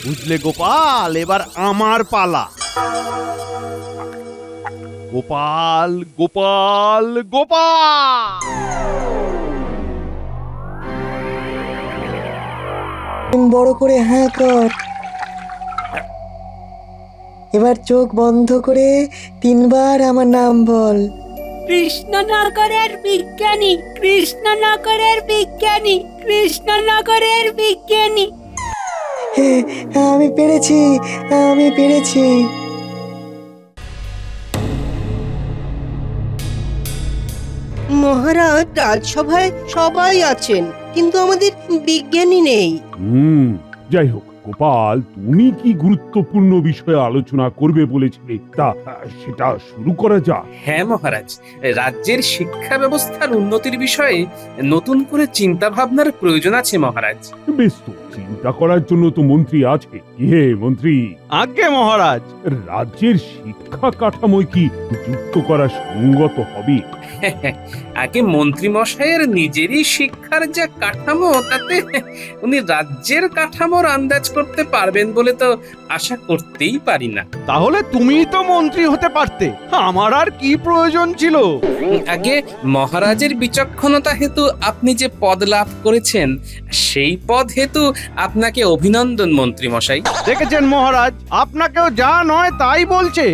বুঝলে গোপাল, এবার আমার পালা। গোপাল গোপাল গোপাল। বড় করে হাঁ কর। এবার চোখ বন্ধ করে 3বার আমার নাম বল। কৃষ্ণনগরের বিজ্ঞানী, কৃষ্ণনগরের বিজ্ঞানী, কৃষ্ণনগরের বিজ্ঞানী। হ্যাঁ, আমি পেরেছি, আমি পেরেছি। মহারাজ, রাজসভায় সবাই আছেন, কিন্তু আমাদের বিজ্ঞানী নেই। যাই হোক গোপাল, তুমি কি গুরুত্বপূর্ণ বিষয়ে আলোচনা করবে বলেছিলে, তা সেটা শুরু করা যাক। হ্যাঁ মহারাজ, রাজ্যের শিক্ষা ব্যবস্থার উন্নতির বিষয়ে নতুন করে চিন্তা ভাবনার প্রয়োজন আছে মহারাজ। বেশ, তো চিন্তা করার জন্য তো মন্ত্রী আছে। কি হে মন্ত্রী, আজ্ঞে মহারাজ। রাজ্যের শিক্ষা কাঠামোয় কি যুক্ত করা সঙ্গত হবে? আগে মন্ত্রী মশাইয়ের নিজেরই শিক্ষার যা কাঠামো, তাতে উনি রাজ্যের কাঠামোর আন্দাজ করতে পারবেন বলে তো আশা করতেই পারি না। তাহলে তুমিই তো মন্ত্রী হতে পারতে, আমার আর কি প্রয়োজন ছিল? আগে মহারাজের বিচক্ষণতা হেতু আপনি যে পদ লাভ করেছেন, সেই পদ হেতু আপনাকে অভিনন্দন মন্ত্রী মশাই। দেখেছেন মহারাজ, আপনাকেও যা নয় তাই বলছে।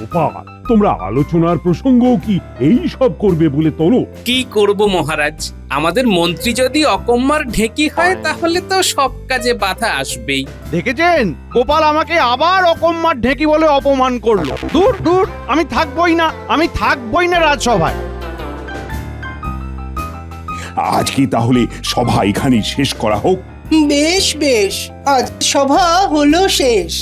গোপাল, তোমরা আলোচনার প্রসঙ্গ কি এই সব করবে বলে তোলো? কি করব মহারাজ, আমাদের মন্ত্রী যদি অকম্মার ঢেকি হয় তাহলে তো সব কাজে বাধা আসবেই। দেখেছেন, গোপাল আমাকে আবার অকম্মার ঢেকি বলে অপমান করলো। দূর দূর, আমি থাকবই না, আমি থাকবই না রাজসভায়। আজকে তাহলে সভা এখানেই শেষ করা হোক। বেশ বেশ, আজ সভা হলো শেষ।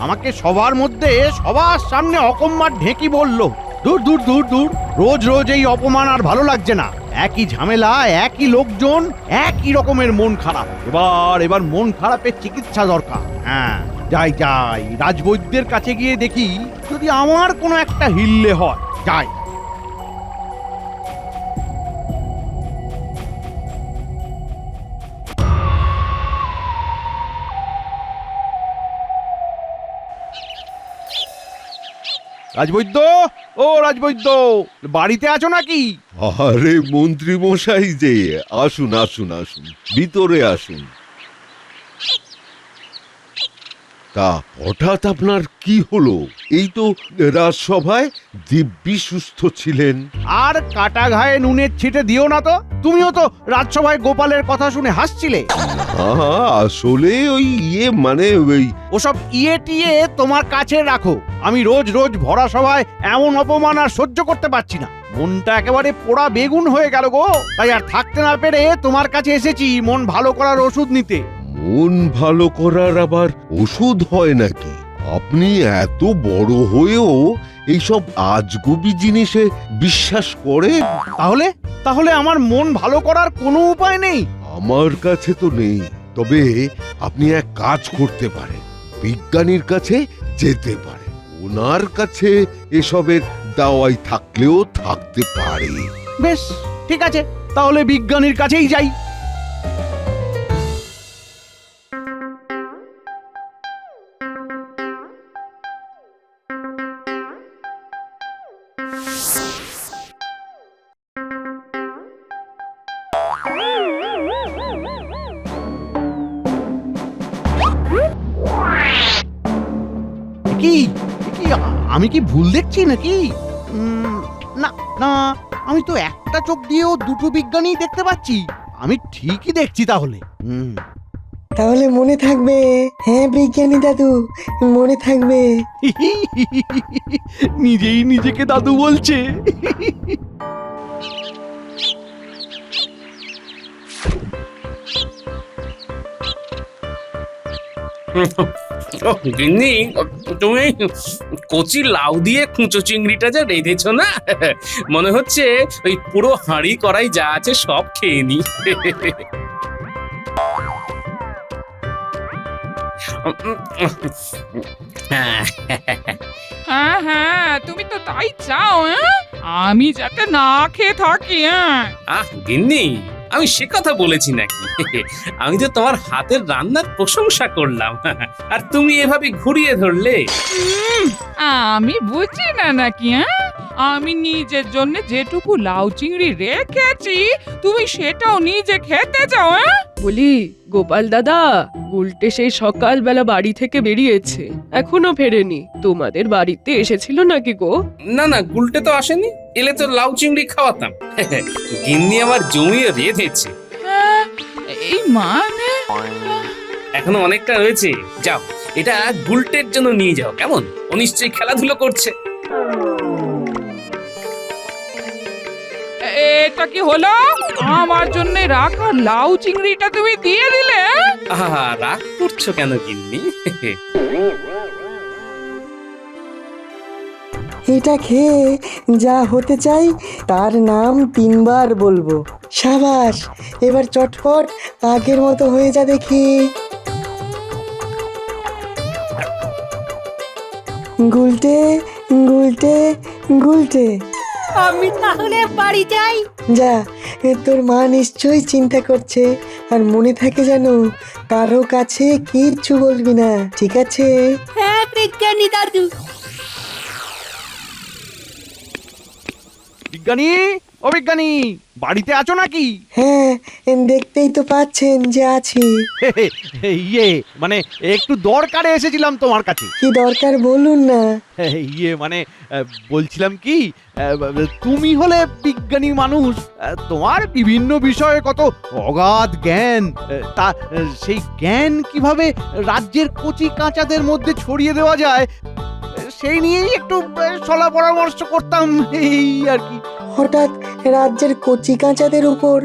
আমাকে সবার মধ্যে সবার সামনে অকম্মার ঢেকি বললো। দূর দূর দূর দূর, রোজ রোজ এই অপমান আর ভালো লাগছে না। একই ঝামেলা, একই লোকজন, একই রকমের মন খারাপ। এবার মন খারাপের চিকিৎসা দরকার। হ্যাঁ, যাই যাই, রাজবৈদ্যের কাছে গিয়ে দেখি যদি আমার কোনো একটা হিল্লে হয়। যাই। রাজবৈদ্য, ও রাজবৈদ্য, বাড়িতে আছো নাকি? আরে মন্ত্রী মশাই যে, আসুন আসুন আসুন, ভিতরে আসুন। তা হঠাৎ আপনার কি হলো? এই তো রাজসভায় দিব্যি সুস্থ ছিলেন। আর কাটা ঘায়ে নুনের ছিটে দিও না তো। তুমিও তো রাজসভায় গোপালের কথা শুনে হাসছিলে। আসলে ওই মানে ওই ওসব ইয়ে টিয়ে তোমার কাছে রাখো। আমি রোজ রোজ ভরা সভায় এমন অপমান আর সহ্য করতে পারছি না। মনটা একেবারে পোড়া বেগুন হয়ে গেল গো। তাই আর থাকতে না পেরে তোমার কাছে এসেছি মন ভালো করার ওষুধ নিতে। মন ভালো করার আবার ওষুধ হয় নাকি? আপনি এত বড় হয়েও এইসব আজগুবি জিনিসে বিশ্বাস করেন? তাহলে আমার মন ভালো করার কোনো উপায় নেই? আমার কাছে তো নেই, তবে আপনি এক কাজ করতে পারেন, বিজ্ঞানীর কাছে যেতে পারেন। ওনার কাছে এসবের দাওয়াই থাকলেও থাকতে পারে। বেশ, ঠিক আছে, তাহলে বিজ্ঞানীর কাছেই যাই। কি কি আমি কি ভুল দেখছি নাকি? না না, আমি তো একটা চোখ দিয়েও দুটো বিজ্ঞানী দেখতে পাচ্ছি। আমি ঠিকই দেখছি তাহলে। তাহলে মনে থাকবে। হ্যাঁ বিজ্ঞানী দাদু, মনে থাকবে। নিজেই নিজেকে দাদু বলছে। গিন্নি, তুমি কচি লাউ দিয়ে কুঁচো চিংড়িটা যা রেঁধেছ না, মনে হচ্ছে ওই পুরো হাঁড়ি কড়াই যা আছে সব খেয়ে নি। হ্যাঁ হ্যাঁ, তুমি তো তাই চাও। আমি যাতে না খেয়ে থাকি। হ্যাঁ, আহ গিন্নি, আমি সে কথা বলেছি নাকি? আমি তো তোমার হাতের রান্নার প্রশংসা করলাম, আর তুমি এভাবে ঘুরিয়ে ধরলে। আমি বুঝি না নাকি? হ্যাঁ, আমি নিজের জন্য যেটুকু লাউ চিংড়ি রেখেছি তুমি সেটাও নিজে খেতে চাও? হ্যাঁ, বলি গোপাল দাদা, গুলটে সেই সকালবেলা বাড়ি থেকে বেরিয়েছে, এখনো ফেরেনি। তোমাদের বাড়িতে এসেছিল নাকি গো? না না, গুলটে তো আসেনি, এলে তো লাউ চিংড়ি খাওয়াতাম। গিন্নি আমার জমিয়ে রেঁধেছে, হ্যাঁ, এই মানে এখনো অনেকটা রয়েছে। যাও, এটা গুলটের জন্য নিয়ে যাও, কেমন? ও নিশ্চয়ই খেলাধুলো করছে। এটা কি হলো? আমার জন্য রাখা লাউ চিংড়িটা তুমি দিয়ে দিলে? আহা, রাগ করছো কেন গিন্নি? এটা খেয়ে যা হতে চাই তার নাম 3 বার বলবো। সাবাস, এবার চটপট আগের মতো হয়ে যা দেখি। গুলটে গুলটে গুলটে। আমি তাহলে বাড়ি যাই। যা, তোর মা নিশ্চয়ই চিন্তা করছে, আর মনে থাকে যেন কারো কাছে কিচ্ছু বলবি না, ঠিক আছে? হ্যাঁ বিজ্ঞানী দাদু। বিজ্ঞানী, ও বিজ্ঞানী, বাড়িতে আছো নাকি? হ্যাঁ, দেখতেই তো পাচ্ছেন যে আছি। ইয়ে মানে একটু দরকারে এসেছিলাম তোমার কাছে। কি দরকার বলুন না। ইয়ে মানে বলছিলাম কি, তুমি হলে বিজ্ঞানী মানুষ, তোমার বিভিন্ন বিষয়ে কত অগাধ জ্ঞান, তা সেই জ্ঞান কিভাবে রাজ্যের কচি কাঁচাদের মধ্যে ছড়িয়ে দেওয়া যায় সেই নিয়েই একটু সলা পরামর্শ করতাম, এই আর কি। হঠাৎ রাজ্যের কচি কাঁচাদের উপর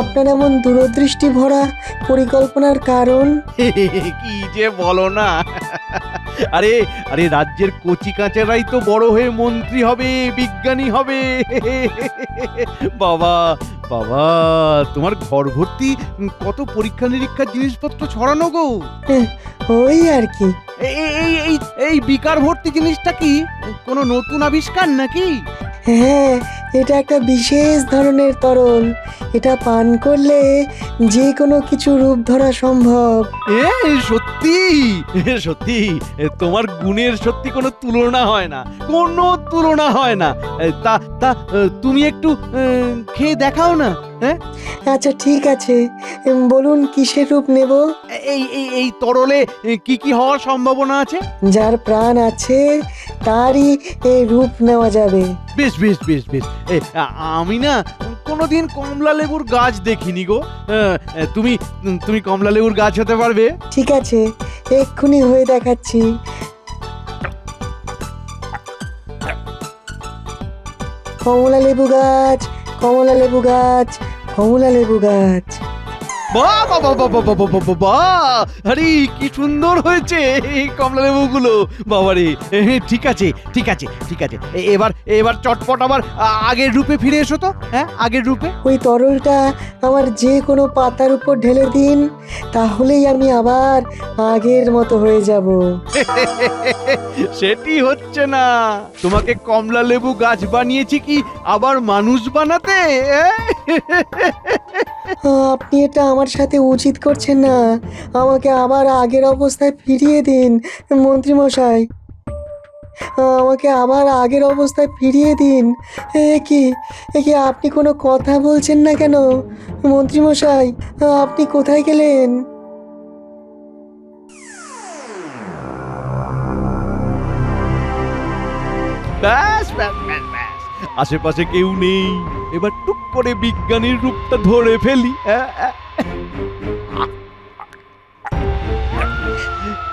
আপনার এমন দূরদৃষ্টি ভরা পরিকল্পনার কারণ? কি যে বলো না, আরে আরে রাজ্যের কচি কাঁচারাই তো বড় হয়ে মন্ত্রী হবে, বিজ্ঞানী হবে। বাবা বাবা, তোমার ঘর ভর্তি কত পরীক্ষা নিরীক্ষার জিনিসপত্র ছড়ানো গো। ওই আর কি। এই বিকার ভর্তি জিনিসটা কি কোনো নতুন আবিষ্কার নাকি? হ্যাঁ, এটা একটা বিশেষ ধরনের তরল। এটা পান করলে যে কোনো কিছু রূপ ধরা সম্ভব। সত্যি সত্যি, তোমার গুণের সত্যি কোনো তুলনা হয় না, কোনো তুলনা হয় না। তা তা তুমি একটু খেয়ে দেখাও না। হ্যাঁ, আচ্ছা ঠিক আছে, বলুন কিসের রূপ নেব? এই তরলে কি কি হওয়ার সম্ভাবনা আছে? যার প্রাণ আছে তারই এই রূপ নেওয়া যাবে। বেশ বেশ বেশ বেশ, আমি না কোনোদিন কমলা লেবুর গাছ দেখিনি গো। তুমি তুমি কমলা লেবুর গাছ হতে পারবে? ঠিক আছে, এক্ষুনি হয়ে দেখাচ্ছি। কমলা লেবু গাছ, কমলা লেবু গাছ, কমলা লেবু গাছ। বাহ বাহ বাহ বাহ বাহ বাহ বাহ বাহ! আরে কি সুন্দর হয়েছে এই কমলা লেবুগুলো, বাবারে। ঠিক আছে ঠিক আছে ঠিক আছে, এবার এবার চটপট আবার আগের রূপে ফিরে এসো তো। হ্যাঁ, আগের রূপে। ওই তরলটা আমার যে কোনো পাতার উপর ঢেলে দিন, তাহলেই আমি আবার আগের মতো হয়ে যাব। সেটি হচ্ছে না, তোমাকে কমলা লেবু গাছ বানিয়েছি কি আবার মানুষ বানাতে? আপনি এটা আমার সাথে উচিত করছেন না। আমাকে আবার আগের অবস্থায় ফিরিয়ে দিন মন্ত্রী মশাই, আমাকে আবার আগের অবস্থায় ফিরিয়ে দিন। এ কি আপনি কোনো কথা বলছেন না কেন মন্ত্রী মশাই? আপনি কোথায় গেলেন? ব্যাস ব্যাস ব্যাস ব্যাস, আশেপাশে কেউ নেই, এবার টুক করে বিজ্ঞানীর রূপটা ধরে ফেলি।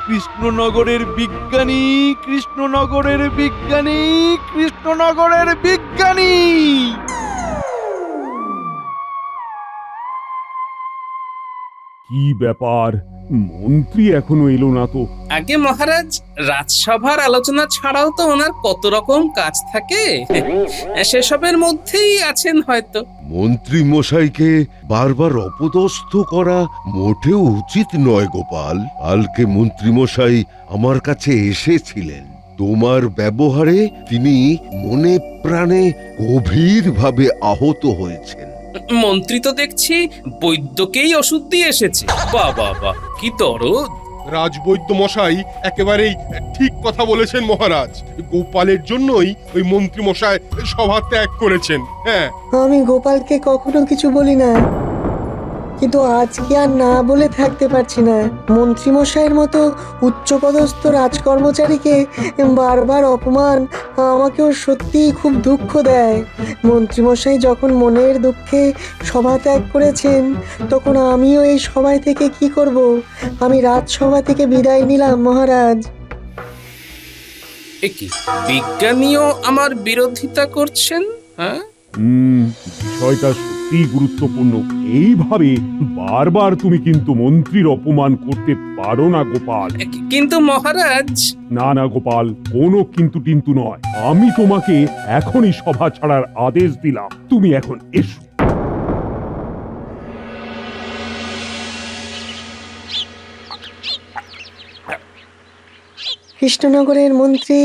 কৃষ্ণনগরের বিজ্ঞানী, কৃষ্ণনগরের বিজ্ঞানী, কৃষ্ণনগরের বিজ্ঞানী। কি ব্যাপার, মন্ত্রী এখনো এলো না তো? আগে মহারাজ, রাজসভার আলোচনা ছাড়াও তো ওনার কত রকম কাজ থাকে, সেসবের মধ্যেই আছেন হয়তো। মন্ত্রী মশাইকে বারবার অপদস্থ করা মোটেও উচিত নয় গোপাল। কালকে মন্ত্রী মশাই আমার কাছে এসেছিলেন, তোমার ব্যবহারে তিনি মনে প্রাণে গভীরভাবে আহত হয়েছেন। মন্ত্রী তো দেখছি বৈদ্যকেই ওষুধ দিয়ে এসেছে। বাহ বাহ বাহ, কি দরদ! রাজবৈদ্য মশাই একেবারেই ঠিক কথা বলেছেন মহারাজ। গোপালের জন্যই ওই মন্ত্রী মশাই সভা ত্যাগ করেছেন। হ্যাঁ, আমি গোপালকে কখনো কিছু বলি না, কিন্তু আজকে আর না বলে থাকতে পারছি না। মন্ত্রীমশাইয়ের মতো উচ্চপদস্থ রাজকর্মচারীকে বারবার অপমান আমাকেও সত্যিই খুব দুঃখ দেয়। মন্ত্রীমশাই যখন মনের দুঃখে সভা ত্যাগ করেছেন, তখন আমিও এই সভায় থেকে কি করব? আমি রাজসভা থেকে বিদায় নিলাম মহারাজ। এ কি, বিজ্ঞানীও আমার বিরোধিতা করছেন? হ্যাঁ, বিষয়টা সত্যি গুরুত্বপূর্ণ। এইভাবে বারবার তুমি কিন্তু মন্ত্রীর অপমান করতে পারো না গোপাল। কিন্তু মহারাজ। না না গোপাল, কোনো কিন্তু টিন্তু নয়। আমি তোমাকে এখনই সভা ছাড়ার আদেশ দিলাম। তুমি এখন এসো। কৃষ্ণনগরের মন্ত্রী,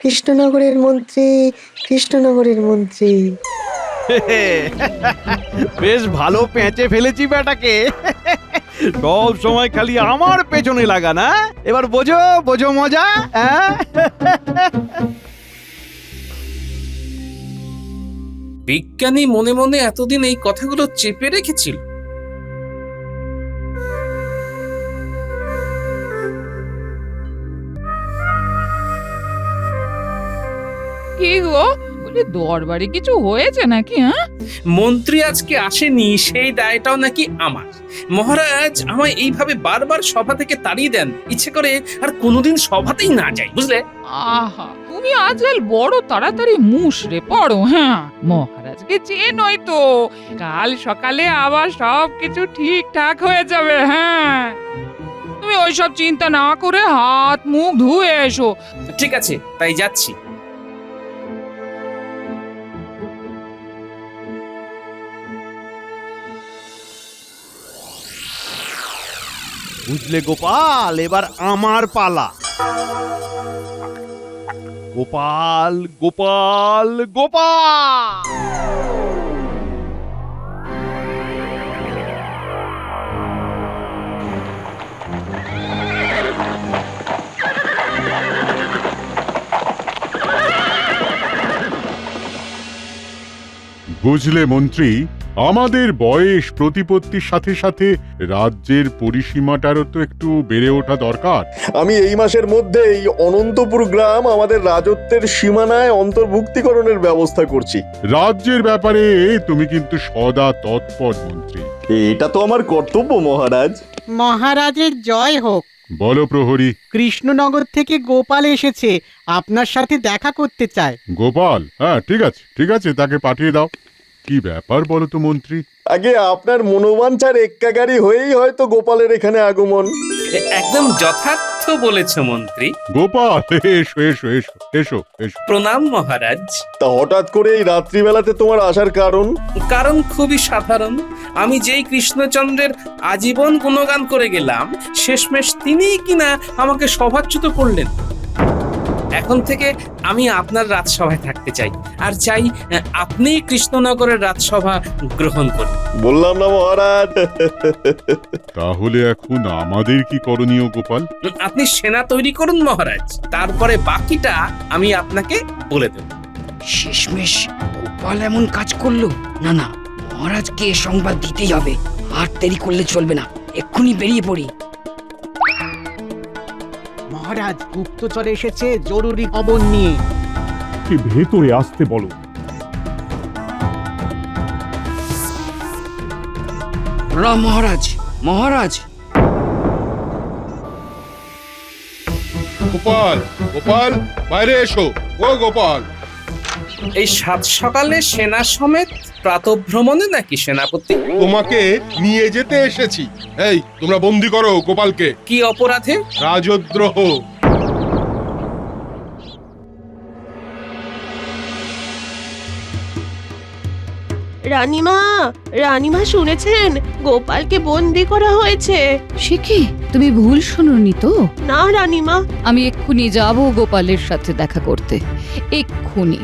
কৃষ্ণনগরের মন্ত্রী, কৃষ্ণনগরের মন্ত্রী। বেশ ভালো পেঁচে ফেলেছি বেটাকে। সব সময় খালি আমার পেছনে লাগা না। এবার বোঝো বোঝো মজা। বিজ্ঞানী মনে মনে এতদিন এই কথাগুলো চেপে রেখেছিল। কি গো, বলি দরবারে কিছু হয়েছে নাকি? হ্যাঁ, মন্ত্রী আজকে আসেনি, সেই দায়টাও নাকি আমার। মহারাজ আমায় এইভাবে বারবার সভা থেকে তাড়িয়ে দেন, ইচ্ছে করে আর কোনোদিন সভাতেই না যাই, বুঝলে? আহা, তুমি আজকাল বড় তাড়াতাড়ি মুষড়ে পড়ো। হ্যাঁ, মহারাজকে চেনোই তো, কাল সকালে আবার সবকিছু ঠিকঠাক হয়ে যাবে। হ্যাঁ, তুমি ওইসব চিন্তা না করে হাত মুখ ধুয়ে এসো। ঠিক আছে, তাই যাচ্ছি। বুঝলে গোপাল, এবার আমার পালা। গোপাল গোপাল গোপাল। বুঝলে মন্ত্রী, আমাদের বয়স প্রতিপত্তির সাথে সাথে রাজ্যের পরিসীমাটারও তো একটু বেড়ে ওঠা দরকার। আমি এই মাসের মধ্যেই অনন্তপুর গ্রাম আমাদের রাজত্বের সীমানায় অন্তর্ভুক্তিকরণের ব্যবস্থা করছি। রাজ্যের ব্যাপারে তুমি কিন্তু সদা তৎপর মন্ত্রী। এটা তো আমার কর্তব্য মহারাজ। মহারাজের জয় হোক। বলো প্রহরী। কৃষ্ণনগর থেকে গোপাল এসেছে, আপনার সাথে দেখা করতে চায়। গোপাল? হ্যাঁ, ঠিক আছে ঠিক আছে, তাকে পাঠিয়ে দাও। কি ব্যাপার বলো তো মন্ত্রী? আগে আপনার মনোবাঞ্ছার এক্কাগারি হয়েই হয়তো গোপালের এখানে আগমন। একদম যথার্থ বলেছ মন্ত্রী। গোপাল, এসো এসো এসো এসো এসো। প্রণাম মহারাজ। তা হঠাৎ করে এই রাত্রিবেলাতে তোমার আসার কারণ? কারণ খুবই সাধারণ। আমি যেই কৃষ্ণচন্দ্রের আজীবন গুণগান করে গেলাম, শেষমেশ তিনিই কিনা আমাকে সভাচ্যুত করলেন। এখন থেকে আমি আপনার রাজসভায় থাকতে চাই, আর চাই আপনি কৃষ্ণনগরের রাজসভা গ্রহণ করুন। বললাম না মহারাজ। তাহলে এখন আমাদের কি করণীয় গোপাল? আপনি সেনা তৈরি করুন মহারাজ, তারপরে বাকিটা আমি আপনাকে বলে দেব। শেষমেশ গোপাল এমন কাজ করলো। না না, মহারাজকে এ সংবাদ দিতেই হবে, আর দেরি করলে চলবে না। এক্ষুনি বেরিয়ে পড়ি। মহারাজ, গুপ্তচর এসেছে জরুরি খবর নিয়ে। কি ভেতরে আসতে বলো। মহারাজ, মহারাজ। গোপাল গোপাল, বাইরে এসো। ও গোপাল, এই সাত সকালে সেনা সমেত প্রাতভ্রমণে নাকি সেনাপতি? তোমাকে নিয়ে যেতে এসেছি। এই, তোমরা বন্দি করো গোপালকে। কি অপরাধে? রাজদ্রোহ। রানীমা, রানীমা শুনেছেন? গোপালকে বন্দি করা হয়েছে। সে কি? তুমি ভুল শুনোনি তো? না রানীমা। আমি এক্ষুনি যাব গোপালের সাথে দেখা করতে, এক্ষুনি।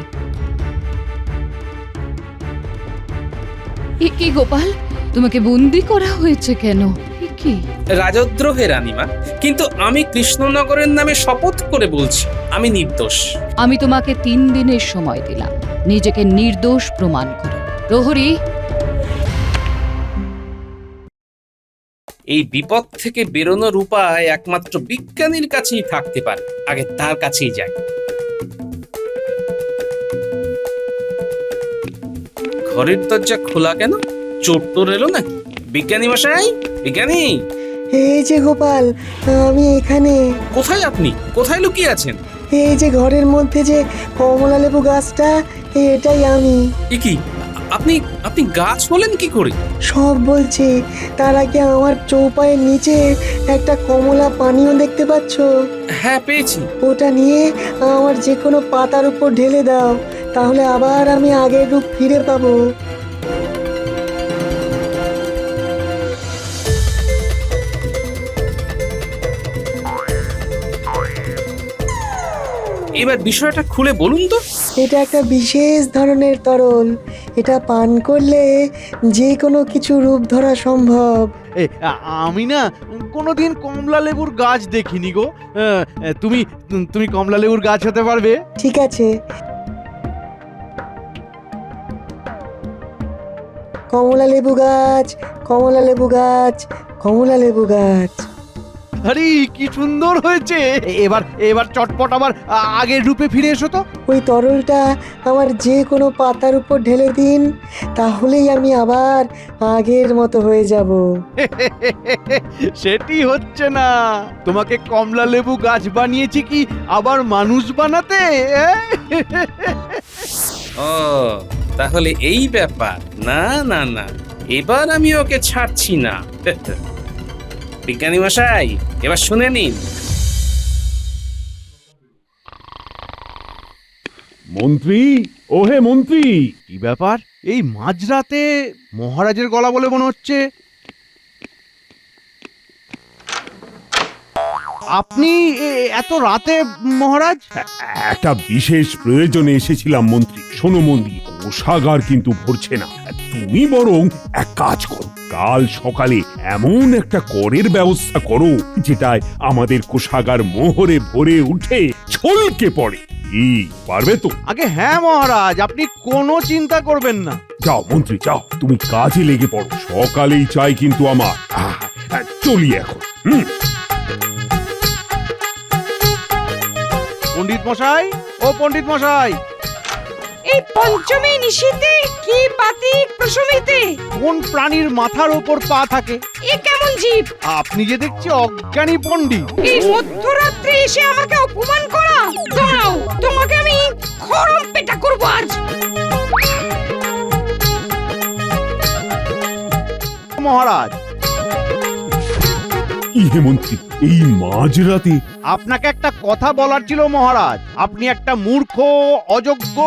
এ কি গোপাল, তোমাকে বন্দি করা হয়েছে কেন? এ কি? রাজদ্রোহে রানীমা, কিন্তু আমি কৃষ্ণনগরের নামে শপথ করে বলছি আমি নির্দোষ। আমি তোমাকে 3 দিনের সময় দিলাম, নিজেকে নির্দোষ প্রমাণ করো। প্রহরী, এই বিপদ থেকে বেরোনোর উপায় একমাত্র বিজ্ঞানীর কাছেই থাকতে পারে, আগে তার কাছেই যাই। ঘরের দরজা খোলা কেন? চোর টোর এলো নাকি? বিজ্ঞানী মশাই, বিজ্ঞানী! এই যে গোপাল, আমি এখানে। কোথায় আপনি? কোথায় লুকিয়ে আছেন? এই যে ঘরের মধ্যে যে কমলা লেবু গাছটা, এটাই আমি। এ কি, আপনি আপনি গাছ হলেন কি করে? সব বলছি, তার আগে আমার চৌপায়ের নিচে একটা কমলা পানীয় দেখতে পাচ্ছ? হ্যাঁ, পেয়েছি। ওটা নিয়ে আমার যে কোনো পাতার উপর ঢেলে দাও, তাহলে আবার আমি আগের রূপ ফিরে পাবো। এবার বিষয়টা খুলে বলুন তো। এটা একটা বিশেষ ধরনের তরল, এটা পান করলে যে কোনো কিছু রূপ ধরা সম্ভব। আমি না কোনোদিন কমলা লেবুর গাছ দেখিনি গো। তুমি তুমি কমলা লেবুর গাছ হতে পারবে? ঠিক আছে, কমলা লেবু গাছ, কমলা লেবু গাছ, কমলা লেবু গাছ। আরে কি সুন্দর হয়েছে! এবার এবার চটপট আবার আগের রূপে ফিরে এসো তো। ওই তরলটা আমার যে কোনো পাতার উপর ঢেলে দিন, তাহলেই আমি আবার আগের মতো হয়ে যাব। সেটি হচ্ছে না। তোমাকে কমলা লেবু গাছ বানিয়েছি কি আবার মানুষ বানাতে? ও, তাহলে এই ব্যাপার। না না না, এবার আমি ওকে ছাড়ছি না। বিজ্ঞানী মশাই, এবার শুনে নিন। মন্ত্রী, ওহে মন্ত্রী! কি ব্যাপার? এই মাঝরাতে মহারাজের গলা বলে মনে হচ্ছে। আপনি এত রাতে মহারাজ? একটা বিশেষ প্রয়োজনে এসেছিলাম মন্ত্রী। শোনো মন্ত্রী, কোষাগার কিন্তু ভরছে না। তুমি বরং এক কাজ করো, কাল সকালে এমন একটা করের ব্যবস্থা করো যেটায় আমাদের কোষাগার মোহরে ভরে উঠে ছলকে পড়ে। কি পারবে তো? আগে হ্যাঁ মহারাজ, আপনি কোনো চিন্তা করবেন না। যাও মন্ত্রী, যাও, তুমি কাজে লেগে পড়ো। সকালেই চাই কিন্তু আমার। চলি এখন। পণ্ডিত মশাই, ও পণ্ডিত মশাই! এই পঞ্চমী নিশীতে কি পাতিক প্রশমিতে কোন প্রাণীর মাথার ওপর পা থাকে? এ কেমন জীব? আপনি যে দেখছি অজ্ঞানী পণ্ডিত। এই মধ্যরাত্রে এসে আমাকে অপমান করা! দাঁড়াও, তোমাকে আমি খরম পেটা করব আজ। মহারাজ, ইহে মন্ত্রী, এই মাঝরাতে? আপনাকে একটা কথা বলার ছিল মহারাজ। আপনি একটা মূর্খ, অযোগ্য,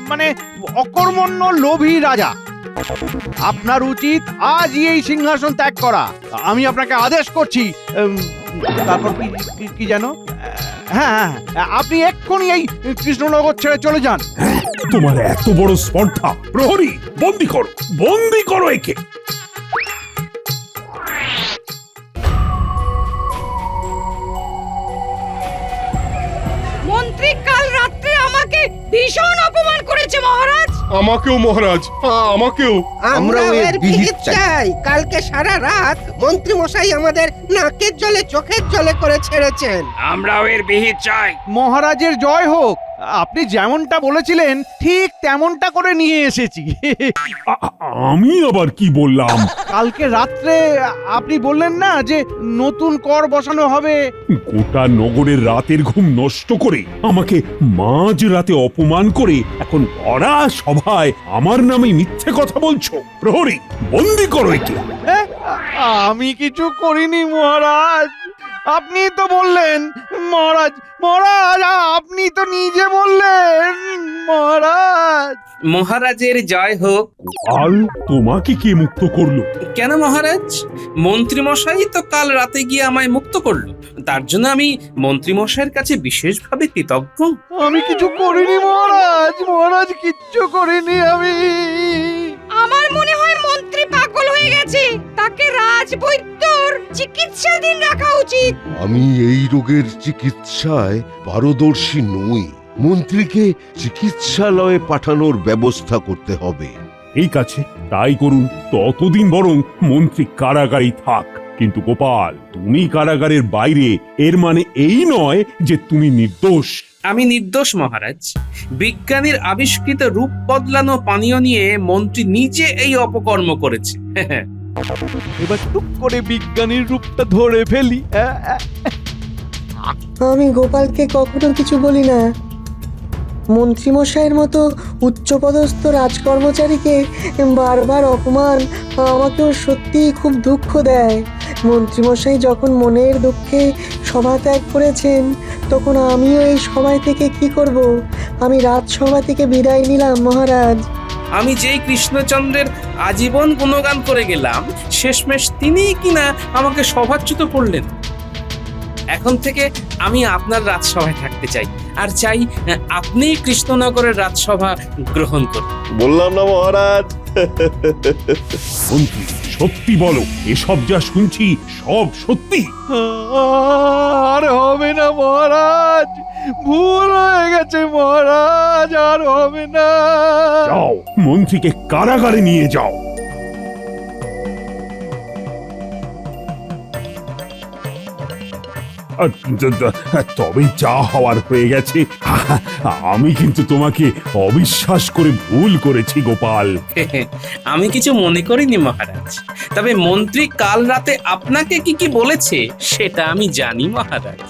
মানে অকর্মণ্য, লোভী রাজা। আপনার উচিত আজই এই সিংহাসন ত্যাগ করা। আমি আপনাকে আদেশ করছি। তারপর কি যেন? হ্যাঁ, আপনি এক্ষুনি এই কৃষ্ণনগর ছেড়ে চলে যান। তোমার এত বড় স্পর্ধা! প্রহরী, বন্দি করো, বন্দি করো একে। মন্ত্রী কাল রাত্রে আমাকে ভীষণ অপমান করেছে মহারাজ। আমাকেও মহারাজ, আমাকেও। আমরাও এর বিহিত চাই। কালকে সারা রাত মন্ত্রী মশাই আমাদের নাকের জলে চোখের জলে করে ছেড়েছেন। আমরাও এর বিহিত চাই। মহারাজের জয় হোক। আপনি যেমনটা বলেছিলেন ঠিক তেমনটা করে নিয়ে এসেছি। আমি আবার কি বললাম? কালকে রাত্রে আপনি বললেন না যে নতুন কর বসানো হবে। গোটা নগরের রাতের ঘুম নষ্ট করে আমাকে মাঝ রাতে অপমান করে এখন ভরা সভায় আমার নামে মিথ্যে কথা বলছো। প্রহরী, বন্দি করো একে। আমি কিছু করিনি মহারাজ। আপনি তো বললেন মহারাজ, মহারাজ আপনি তো নিজে বললেন মহারাজ। মহারাজ। মহারাজের জয় হোক। গোপাল, তোমাকে কে মুক্ত করলো? কেন মহারাজ? মন্ত্রীমশাই তো কাল রাতে গিয়ে আমায় মুক্ত করলো। তার জন্য আমি মন্ত্রীমশাইয়ের কাছে বিশেষভাবে কৃতজ্ঞ। আমি কিছু করিনি মহারাজ, মহারাজ কিচ্ছু করিনি আমি। আমার মনে হয় মন্ত্রী পাগল হয়ে গেছে, তাকে রাজবৈদ্যর চিকিৎসাধীন রাখা উচিত। আমি এই রোগের চিকিৎসায় পারদর্শী নই। মন্ত্রীকে চিকিৎসালয়ে পাঠানোর ব্যবস্থা করতে হবে। ঠিক আছে, তাই করুন। ততদিন বরং মন্ত্রী কারাগারেই থাক। কিন্তু গোপাল, তুমি কারাগারের বাইরে, এর মানে এই নয় যে তুমি নির্দোষ। আমি নির্দোষ মহারাজ। বিজ্ঞানীর আবিষ্কৃত রূপ বদলানো পানীয় নিয়ে মন্ত্রী নিজে এই অপকর্ম করেছে। এবার টুক করে বিজ্ঞানীর রূপটা ধরে ফেলি। আমি গোপালকে কখনো কিছু বলি না। মন্ত্রীমশাইয়ের মতো উচ্চপদস্থ রাজকর্মচারীকে বারবার অপমান আমাকেও সত্যিই খুব দুঃখ দেয়। মন্ত্রীমশাই যখন মনের দুঃখে সভা ত্যাগ করেছেন, তখন আমিও এই সভায় থেকে কি করব? আমি রাজসভা থেকে বিদায় নিলাম মহারাজ। আমি যেই কৃষ্ণচন্দ্রের আজীবন গুণগান করে গেলাম, শেষমেশ তিনিই কিনা আমাকে সভাচ্যুত করলেন। এখন থেকে আমি আপনার রাজসভায় থাকতে চাই, আর চাই আপনি কৃষ্ণনগরের রাজসভা গ্রহণ করুন। বললাম না মহারাজ। মন্ত্রী, সত্যি বলো, এসব যা শুনছি সব সত্যি? আর হবে না মহারাজ, ভুল হয়ে গেছে মহারাজ, আর হবে না। যাও, মন্ত্রীকে কারাগারে নিয়ে যাও। তবে যা হওয়ার হয়ে গেছে। আমি কিন্তু তোমাকে অবিশ্বাস করে ভুল করেছি গোপাল। আমি কিছু মনে করিনি মহারাজ। তবে মন্ত্রী কাল রাতে আপনাকে কি কি বলেছে সেটা আমি জানি মহারাজ।